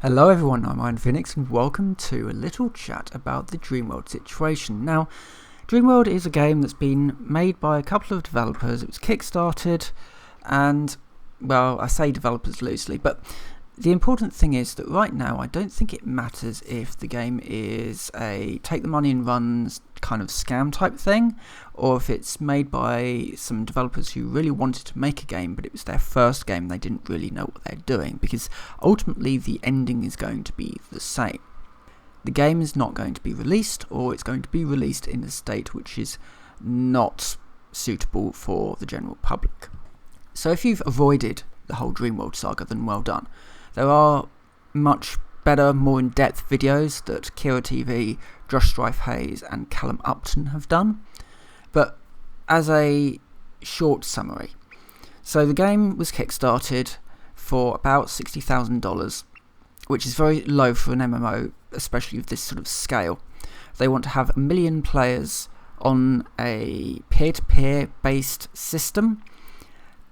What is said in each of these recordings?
Hello everyone, I'm Iron Phoenix and welcome to a little chat about the Dreamworld situation. Now, Dreamworld is a game that's been made by a couple of developers. It was kickstarted and, well, I say developers loosely, but the important thing is that right now I don't think it matters if the game is a take the money and run kind of scam type thing, or if it's made by some developers who really wanted to make a game but it was their first game, they didn't really know what they're doing, because ultimately the ending is going to be the same. The game is not going to be released, or it's going to be released in a state which is not suitable for the general public. So if you've avoided the whole Dreamworld saga, then well done. There are much better, more in-depth videos that Kira TV, Josh Strife Hayes and Callum Upton have done. But as a short summary, so the game was kickstarted for about $60,000, which is very low for an MMO, especially with this sort of scale. They want to have 1 million players on a peer-to-peer based system,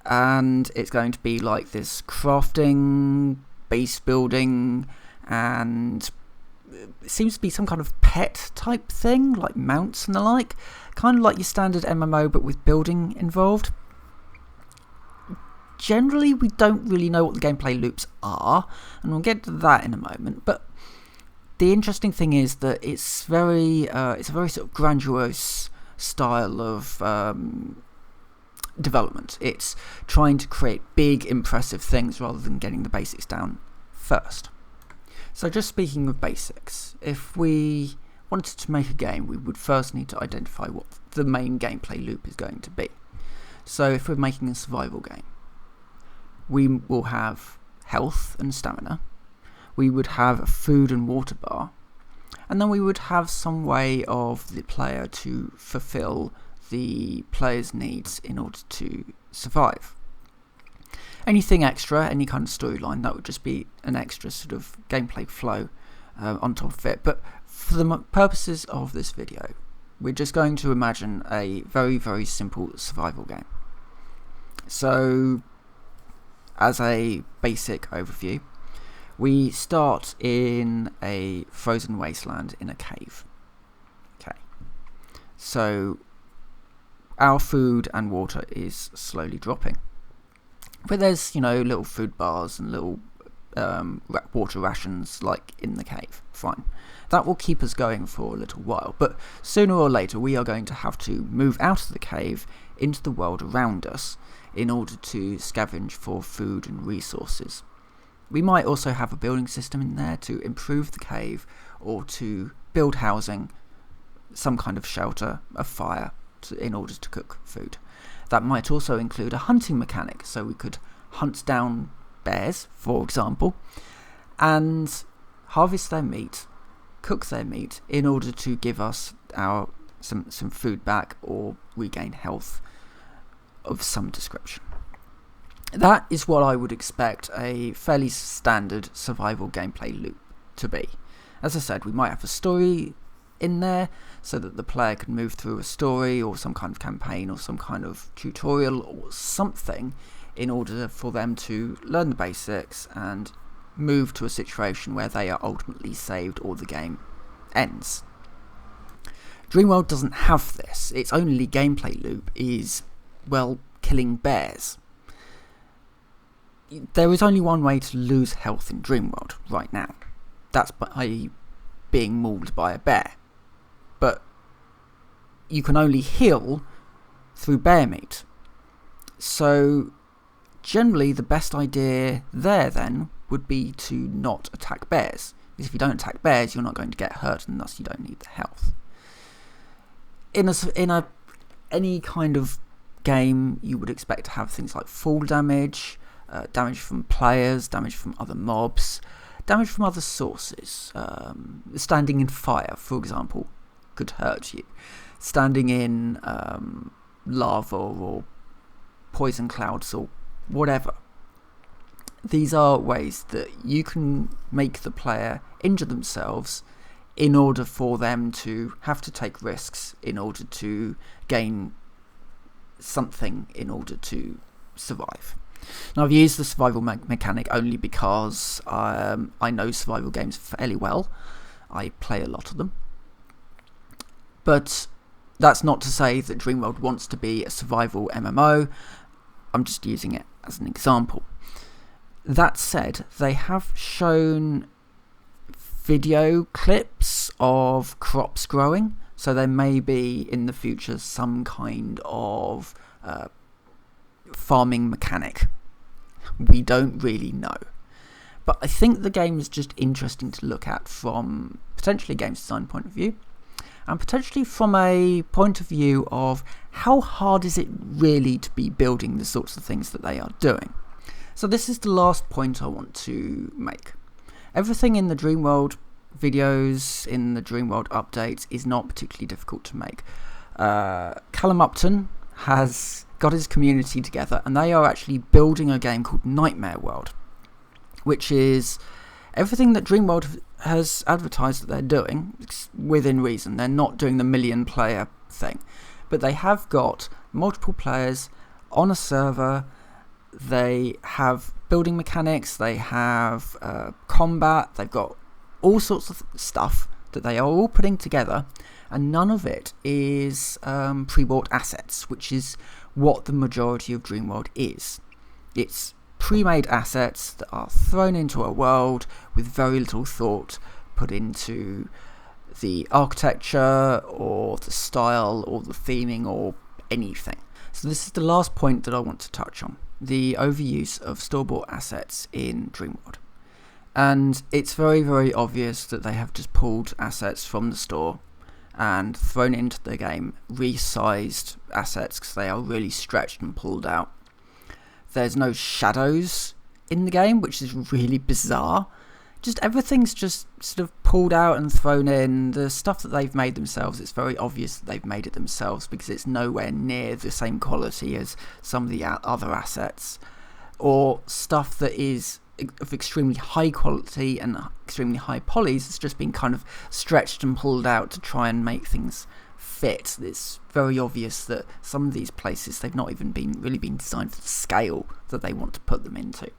and it's going to be like this crafting, base building, and it seems to be some kind of pet type thing, like mounts and the like, kind of like your standard MMO but with building involved. Generally, we don't really know what the gameplay loops are, and we'll get to that in a moment, but the interesting thing is that it's a very sort of grandiose style of development. It's trying to create big, impressive things rather than getting the basics down first. So just speaking of basics, if we wanted to make a game, we would first need to identify what the main gameplay loop is going to be. So if we're making a survival game, we will have health and stamina, we would have a food and water bar, and then we would have some way of the player to fulfill the player's needs in order to survive. Anything extra, any kind of storyline, that would just be an extra sort of gameplay flow on top of it. But for the purposes of this video, we're just going to imagine a very, very simple survival game. So, as a basic overview, we start in a frozen wasteland in a cave. Okay, so our food and water is slowly dropping. But there's, little food bars and little water rations like in the cave. Fine. That will keep us going for a little while. But sooner or later we are going to have to move out of the cave into the world around us in order to scavenge for food and resources. We might also have a building system in there to improve the cave, or to build housing, some kind of shelter, a fire, in order to cook food. That might also include a hunting mechanic, so we could hunt down bears, for example, and harvest their meat, cook their meat, in order to give us some food back or regain health of some description. That is what I would expect a fairly standard survival gameplay loop to be. As I said, we might have a story in there so that the player can move through a story or some kind of campaign or some kind of tutorial or something in order for them to learn the basics and move to a situation where they are ultimately saved or the game ends. Dreamworld doesn't have this. Its only gameplay loop is, well, killing bears. There is only one way to lose health in Dreamworld right now. That's by being mauled by a bear. But you can only heal through bear meat. So generally the best idea there then would be to not attack bears. Because if you don't attack bears, you're not going to get hurt, and thus you don't need the health. In any kind of game, you would expect to have things like fall damage, damage from players, damage from other mobs, damage from other sources. Standing in fire, for example, could hurt you. Standing in lava or poison clouds or whatever. These are ways that you can make the player injure themselves in order for them to have to take risks in order to gain something in order to survive. Now, I've used the survival mechanic only because I know survival games fairly well. I play a lot of them. But that's not to say that Dreamworld wants to be a survival MMO. I'm just using it as an example. That said, they have shown video clips of crops growing, so there may be in the future some kind of farming mechanic. We don't really know. But I think the game is just interesting to look at from potentially a games design point of view, and potentially from a point of view of how hard is it really to be building the sorts of things that they are doing. So this is the last point I want to make. Everything in the Dreamworld videos, in the Dreamworld updates, is not particularly difficult to make. Callum Upton has got his community together, and they are actually building a game called Nightmare World, which is everything that Dreamworld has advertised that they're doing within reason. They're not doing the million player thing, but they have got multiple players on a server. They have building mechanics, they have combat, they've got all sorts of stuff that they are all putting together, and none of it is pre-bought assets, which is what the majority of Dreamworld is. It's pre-made assets that are thrown into a world with very little thought put into the architecture or the style or the theming or anything. So this is the last point that I want to touch on, the overuse of store-bought assets in Dreamworld. And it's very, very obvious that they have just pulled assets from the store and thrown it into the game, resized assets because they are really stretched and pulled out. There's no shadows in the game, which is really bizarre. Just everything's just sort of pulled out and thrown in. The stuff that they've made themselves, it's very obvious that they've made it themselves because it's nowhere near the same quality as some of the other assets. Or stuff that is of extremely high quality and extremely high polys has just been kind of stretched and pulled out to try and make things fit. It's very obvious that some of these places, they've not even really been designed for the scale that they want to put them into.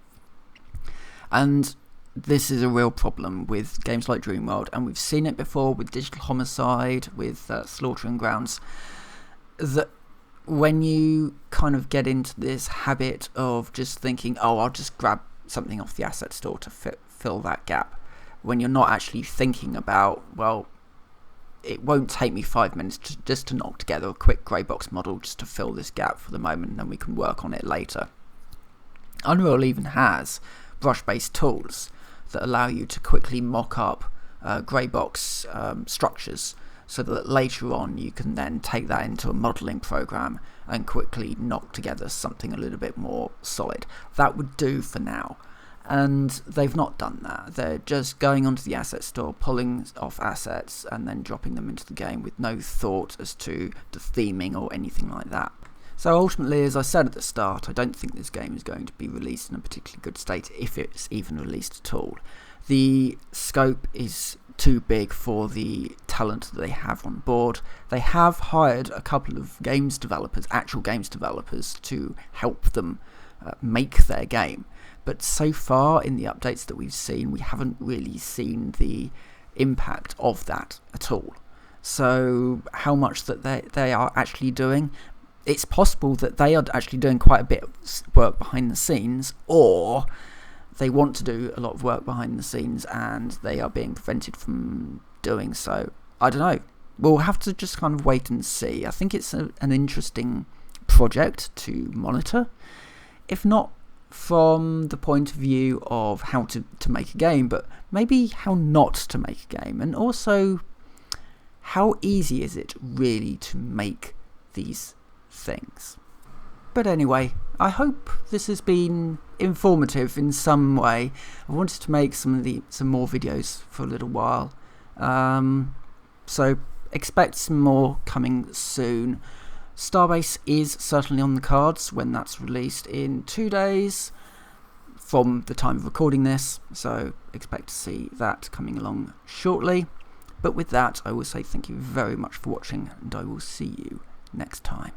And this is a real problem with games like Dreamworld, and we've seen it before with Digital Homicide, with Slaughtering Grounds, that when you kind of get into this habit of just thinking, oh, I'll just grab something off the asset store to fill that gap, when you're not actually thinking about, well, it won't take me 5 minutes just to knock together a quick grey box model just to fill this gap for the moment, and then we can work on it later. Unreal even has brush-based tools that allow you to quickly mock up grey box structures, so that later on you can then take that into a modelling program and quickly knock together something a little bit more solid. That would do for now. And they've not done that. They're just going onto the asset store, pulling off assets and then dropping them into the game with no thought as to the theming or anything like that. So ultimately, as I said at the start, I don't think this game is going to be released in a particularly good state, if it's even released at all. The scope is too big for the talent that they have on board. They have hired a couple of games developers, actual games developers, to help them make their game. But so far in the updates that we've seen, we haven't really seen the impact of that at all. So how much that they are actually doing, it's possible that they are actually doing quite a bit of work behind the scenes, or they want to do a lot of work behind the scenes and they are being prevented from doing so. I don't know. We'll have to just kind of wait and see. I think it's an interesting project to monitor, if not from the point of view of how to make a game, but maybe how not to make a game, and also how easy is it really to make these things. But anyway, I hope this has been informative in some way. I wanted to make some more videos for a little while, so expect some more coming soon. Starbase is certainly on the cards when that's released in 2 days from the time of recording this, so expect to see that coming along shortly. But with that, I will say thank you very much for watching, and I will see you next time.